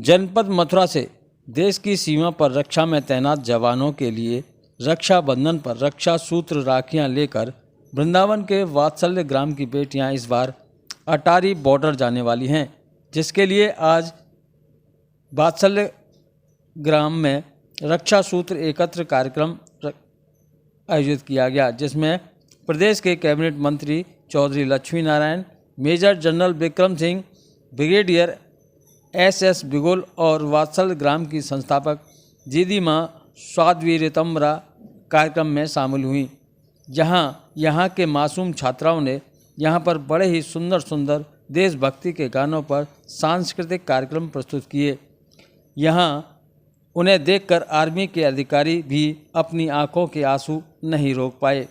जनपद मथुरा से देश की सीमा पर रक्षा में तैनात जवानों के लिए रक्षाबंधन पर रक्षा सूत्र राखियां लेकर वृंदावन के वात्सल्य ग्राम की बेटियां इस बार अटारी बॉर्डर जाने वाली हैं, जिसके लिए आज वात्सल्य ग्राम में रक्षा सूत्र एकत्र कार्यक्रम आयोजित किया गया, जिसमें प्रदेश के कैबिनेट मंत्री Chaudhary Lakshmi Narayan, major general Vikram Singh, brigadier S Bigul और वात्सल्य ग्राम की संस्थापक जीदी माँ स्वादवी रितम्बरा कार्यक्रम में शामिल हुई। यहाँ के मासूम छात्राओं ने यहाँ पर बड़े ही सुंदर सुंदर देशभक्ति के गानों पर सांस्कृतिक कार्यक्रम प्रस्तुत किए। यहाँ उन्हें देखकर आर्मी के अधिकारी भी अपनी आंखों के आंसू नहीं रोक पाए,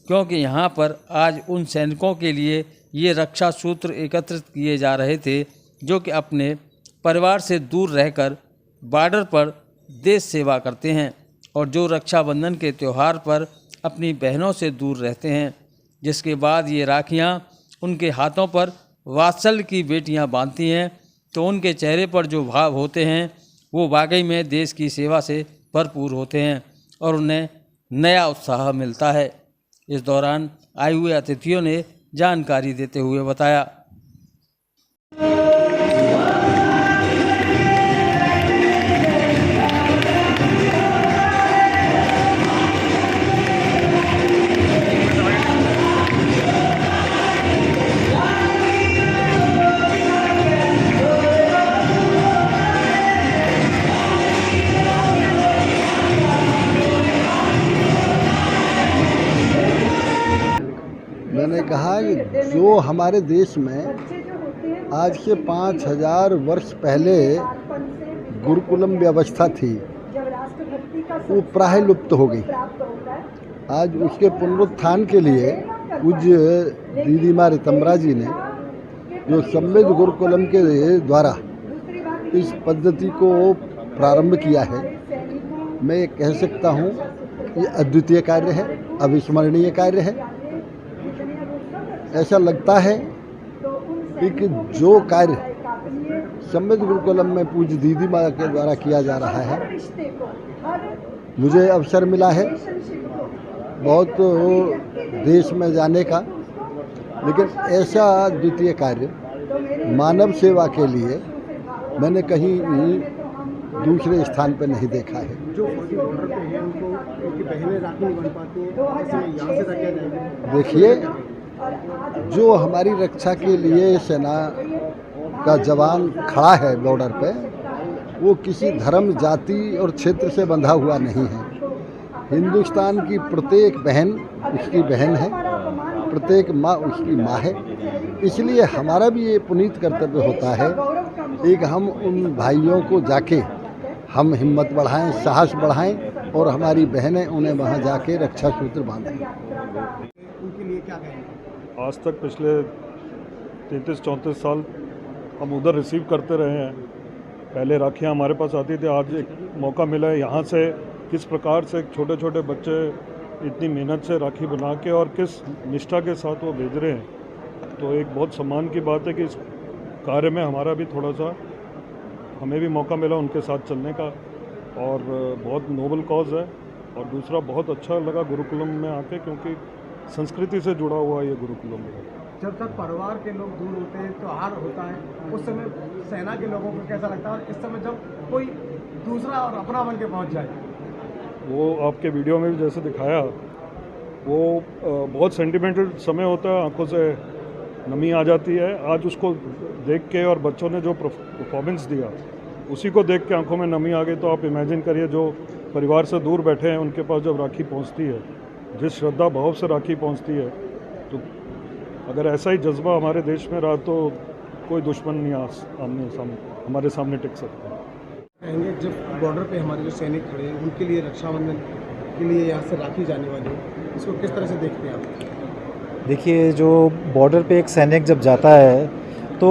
क्योंकि यहाँ पर आज उन सैनिकों के लिए ये रक्षा सूत्र एकत्रित किए जा रहे थे जो कि अपने परिवार से दूर रहकर बॉर्डर पर देश सेवा करते हैं और जो रक्षाबंधन के त्यौहार पर अपनी बहनों से दूर रहते हैं। जिसके बाद ये राखियाँ उनके हाथों पर वात्सल्य की बेटियाँ बांधती हैं तो उनके चेहरे पर जो भाव होते हैं वो वाकई में देश की सेवा से भरपूर होते हैं और उन्हें नया उत्साह मिलता है। इस दौरान आए हुए अतिथियों ने जानकारी देते हुए बताया। मैंने कहा कि जो हमारे देश में आज से 5000 वर्ष पहले गुरुकुलम व्यवस्था थी वो प्राय लुप्त हो गई। आज उसके पुनरुत्थान के लिए पूज्य दीदी माँ रितम्बरा जी ने जो सम्मिलित गुरुकुलम के द्वारा इस पद्धति को प्रारंभ किया है, मैं कह सकता हूँ ये अद्वितीय कार्य है, अविस्मरणीय कार्य है। ऐसा लगता है कि जो कार्य सम्मिलित गुरुकुलम में पूज्य दीदी माँ के द्वारा किया जा रहा है, मुझे अवसर मिला है बहुत देश में जाने का, लेकिन ऐसा द्वितीय कार्य मानव सेवा के लिए मैंने कहीं दूसरे स्थान पर नहीं देखा है। जो बॉर्डर पे हैं उनकी बहनें राखी नहीं बन पाती हैं, ऐसे में यहाँ से रखा जाएगा। देखिए, जो हमारी रक्षा के लिए सेना का जवान खड़ा है बॉर्डर पे, वो किसी धर्म, जाति और क्षेत्र से बंधा हुआ नहीं है। हिंदुस्तान की प्रत्येक बहन उसकी बहन है, प्रत्येक माँ उसकी माँ है। इसलिए हमारा भी ये पुनीत कर्तव्य होता है एक हम उन भाइयों को जाके हम हिम्मत बढ़ाएं, साहस बढ़ाएं और हमारी बहनें उन्हें वहाँ जाके रक्षा सूत्र बांधें। उनके लिए क्या कहेंगे? आज तक पिछले 33-34 साल हम उधर रिसीव करते रहे हैं। पहले राखियाँ हमारे पास आती थी, आज एक मौका मिला है यहाँ से किस प्रकार से छोटे छोटे बच्चे इतनी मेहनत से राखी बना के और किस निष्ठा के साथ वो भेज रहे हैं। तो एक बहुत सम्मान की बात है कि इस कार्य में हमारा भी थोड़ा सा हमें भी मौका मिला उनके साथ चलने का और बहुत नोबल कॉज है। और दूसरा बहुत अच्छा लगा गुरुकुलम में आके, क्योंकि संस्कृति से जुड़ा हुआ ये गुरुकुलम है। जब तक परिवार के लोग दूर होते हैं, त्योहार होता है, उस समय सेना के लोगों को कैसा लगता है, और इस समय जब कोई दूसरा और अपना बन के पहुँच जाए? वो आपके वीडियो में भी जैसे दिखाया, वो बहुत सेंटिमेंटल समय होता है, आंखों से नमी आ जाती है। आज उसको देख के और बच्चों ने जो परफॉर्मेंस दिया उसी को देख के आंखों में नमी आ गई। तो आप इमेजिन करिए जो परिवार से दूर बैठे हैं उनके पास जब राखी पहुंचती है, जिस श्रद्धा भाव से राखी पहुंचती है, तो अगर ऐसा ही जज्बा हमारे देश में रहा तो कोई दुश्मन नहीं हमारे सामने टिक सकता। कहेंगे जब बॉर्डर पे हमारे जो सैनिक खड़े हैं उनके लिए रक्षाबंधन के लिए यहाँ से राखी जाने वाली है, इसको किस तरह से देखते हैं आप? देखिए, जो बॉर्डर पे एक सैनिक जब जाता है तो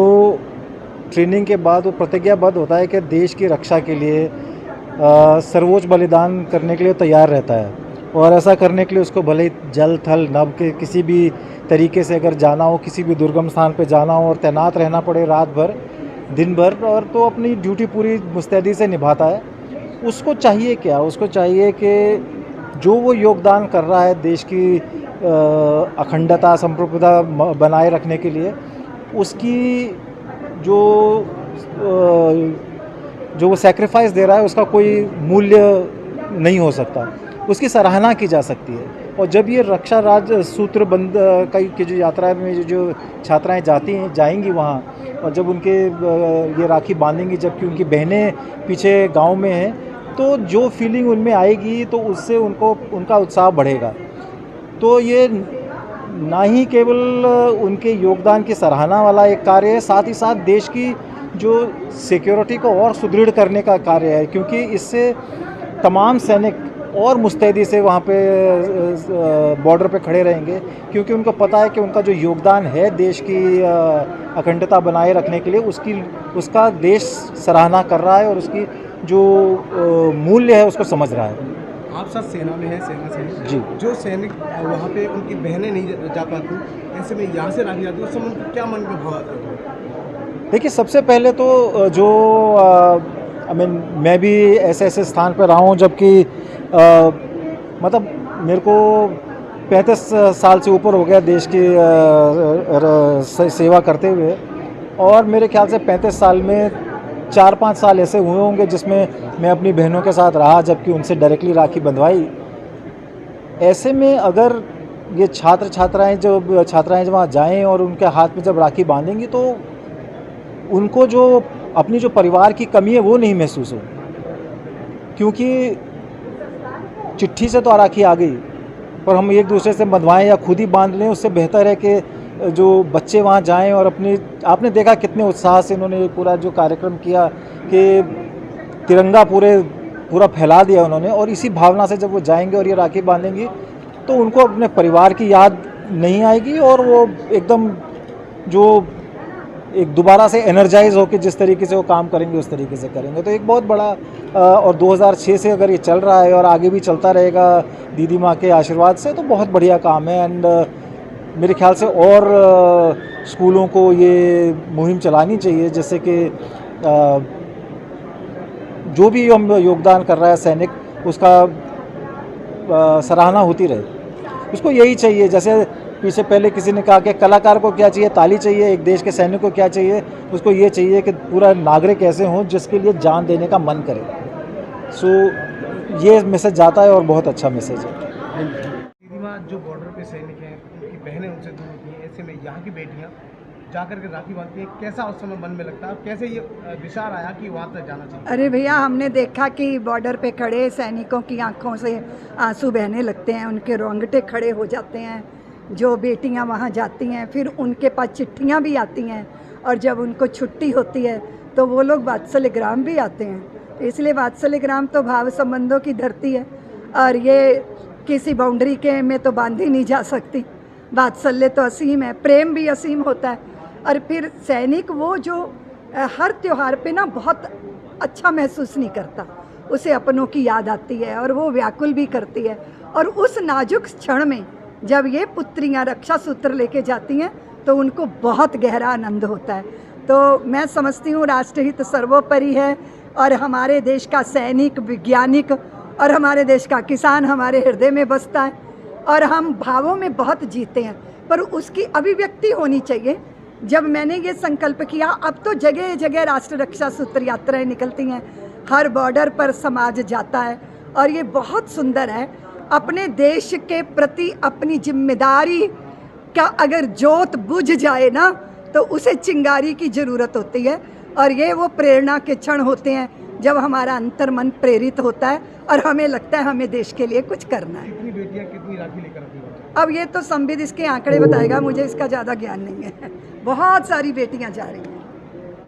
ट्रेनिंग के बाद वो प्रतिज्ञाबद्ध होता है कि देश की रक्षा के लिए सर्वोच्च बलिदान करने के लिए तैयार रहता है। और ऐसा करने के लिए उसको भले ही जल थल नभ के किसी भी तरीके से अगर जाना हो, किसी भी दुर्गम स्थान पे जाना हो और तैनात रहना पड़े रात भर, दिन भर, और तो अपनी ड्यूटी पूरी मुस्तैदी से निभाता है। उसको चाहिए क्या, उसको चाहिए कि जो वो योगदान कर रहा है देश की अखंडता संप्रभुता बनाए रखने के लिए, उसकी जो वो सेक्रीफाइस दे रहा है उसका कोई मूल्य नहीं हो सकता, उसकी सराहना की जा सकती है। और जब ये रक्षा राज सूत्र बंद की जो यात्रा में जो छात्राएं जाएंगी वहाँ, और जब उनके ये राखी बांधेंगी, जबकि उनकी बहनें पीछे गांव में हैं, तो जो फीलिंग उनमें आएगी तो उससे उनका उत्साह बढ़ेगा। तो ये ना ही केवल उनके योगदान की सराहना वाला एक कार्य है, साथ ही साथ देश की जो सिक्योरिटी को और सुदृढ़ करने का कार्य है, क्योंकि इससे तमाम सैनिक और मुस्तैदी से वहाँ पे बॉर्डर पे खड़े रहेंगे, क्योंकि उनको पता है कि उनका जो योगदान है देश की अखंडता बनाए रखने के लिए, उसका देश सराहना कर रहा है और उसकी जो मूल्य है उसको समझ रहा है। आप सब सेना में हैं, सेना सैनिक जी। जो सैनिक वहाँ पे उनकी बहनें नहीं जा पाती, ऐसे में यहाँ से राखी जाती है, उस समय उनको क्या मन में भाव आता है? देखिए, सबसे पहले तो जो मैं भी ऐसे स्थान पर रहा हूँ, जबकि मतलब मेरे को 35 साल से ऊपर हो गया देश की सेवा करते हुए, और मेरे ख्याल से 35 साल में 4-5 साल ऐसे हुए होंगे जिसमें मैं अपनी बहनों के साथ रहा, जबकि उनसे डायरेक्टली राखी बंधवाई। ऐसे में अगर ये छात्राएं जब वहाँ जाएं और उनके हाथ में जब राखी बांधेंगी, तो उनको जो अपनी जो परिवार की कमी है वो नहीं महसूस हो, क्योंकि चिट्ठी से तो राखी आ गई, पर हम एक दूसरे से बंधवाएं या खुद ही बांध लें, उससे बेहतर है कि जो बच्चे वहाँ जाएं और आपने देखा कितने उत्साह से इन्होंने पूरा जो कार्यक्रम किया कि तिरंगा पूरा फैला दिया उन्होंने, और इसी भावना से जब वो जाएंगे और ये राखी बांधेंगी तो उनको अपने परिवार की याद नहीं आएगी, और वो एकदम जो एक दोबारा से एनर्जाइज होकर जिस तरीके से वो काम करेंगे उस तरीके से करेंगे। तो एक बहुत बड़ा और 2006 से अगर ये चल रहा है और आगे भी चलता रहेगा दीदी माँ के आशीर्वाद से, तो बहुत बढ़िया काम है। एंड मेरे ख्याल से और स्कूलों को ये मुहिम चलानी चाहिए, जैसे कि जो भी हम योगदान कर रहा है सैनिक, उसका सराहना होती रहे। उसको यही चाहिए, जैसे पीछे पहले किसी ने कहा कि कलाकार को क्या चाहिए, ताली चाहिए, एक देश के सैनिक को क्या चाहिए, उसको ये चाहिए कि पूरा नागरिक ऐसे हों जिसके लिए जान देने का मन करे। सो ये मैसेज जाता है और बहुत अच्छा मैसेज है। दीदी माँ जो बॉर्डर पे सैनिक हैं, उनकी बहनें उनसे दूर होती हैं, ऐसे में यहाँ की बेटियाँ जाकर के राखी बांधती हैं, कैसा उस समय मन में लगता है, और कैसे ये विचार आया कि वहाँ तक जाना चाहिए? अरे भैया, हमने देखा कि बॉर्डर पे खड़े सैनिकों की आंखों से आंसू बहने लगते हैं, उनके रोंगटे खड़े हो जाते हैं। जो बेटियां वहाँ जाती हैं, फिर उनके पास चिट्ठियाँ भी आती हैं, और जब उनको छुट्टी होती है तो वो लोग वात्सल्य ग्राम भी आते हैं। इसलिए वात्सल्य ग्राम तो भाव संबंधों की धरती है, और ये किसी बाउंड्री के में तो बांधी नहीं जा सकती। वात्सल्य तो असीम है, प्रेम भी असीम होता है। और फिर सैनिक वो जो हर त्योहार पे ना बहुत अच्छा महसूस नहीं करता, उसे अपनों की याद आती है और वो व्याकुल भी करती है। और उस नाजुक क्षण में जब ये पुत्रियां रक्षा सूत्र लेके जाती हैं तो उनको बहुत गहरा आनंद होता है। तो मैं समझती हूँ राष्ट्रहित सर्वोपरि है, और हमारे देश का सैनिक, वैज्ञानिक और हमारे देश का किसान हमारे हृदय में बसता है, और हम भावों में बहुत जीते हैं, पर उसकी अभिव्यक्ति होनी चाहिए। जब मैंने ये संकल्प किया, अब तो जगह जगह राष्ट्र रक्षा सूत्र यात्राएं निकलती हैं, हर बॉर्डर पर समाज जाता है, और ये बहुत सुंदर है। अपने देश के प्रति अपनी जिम्मेदारी का अगर जोत बुझ जाए ना, तो उसे चिंगारी की ज़रूरत होती है, और ये वो प्रेरणा के क्षण होते हैं जब हमारा अंतर्मन प्रेरित होता है और हमें लगता है हमें देश के लिए कुछ करना है। कितनी बेटियाँ कितनी राखी लेकर आती हैं? अब ये तो संविद इसके आंकड़े बताएगा, मुझे इसका ज़्यादा ज्ञान नहीं है। बहुत सारी बेटियां जा रही हैं।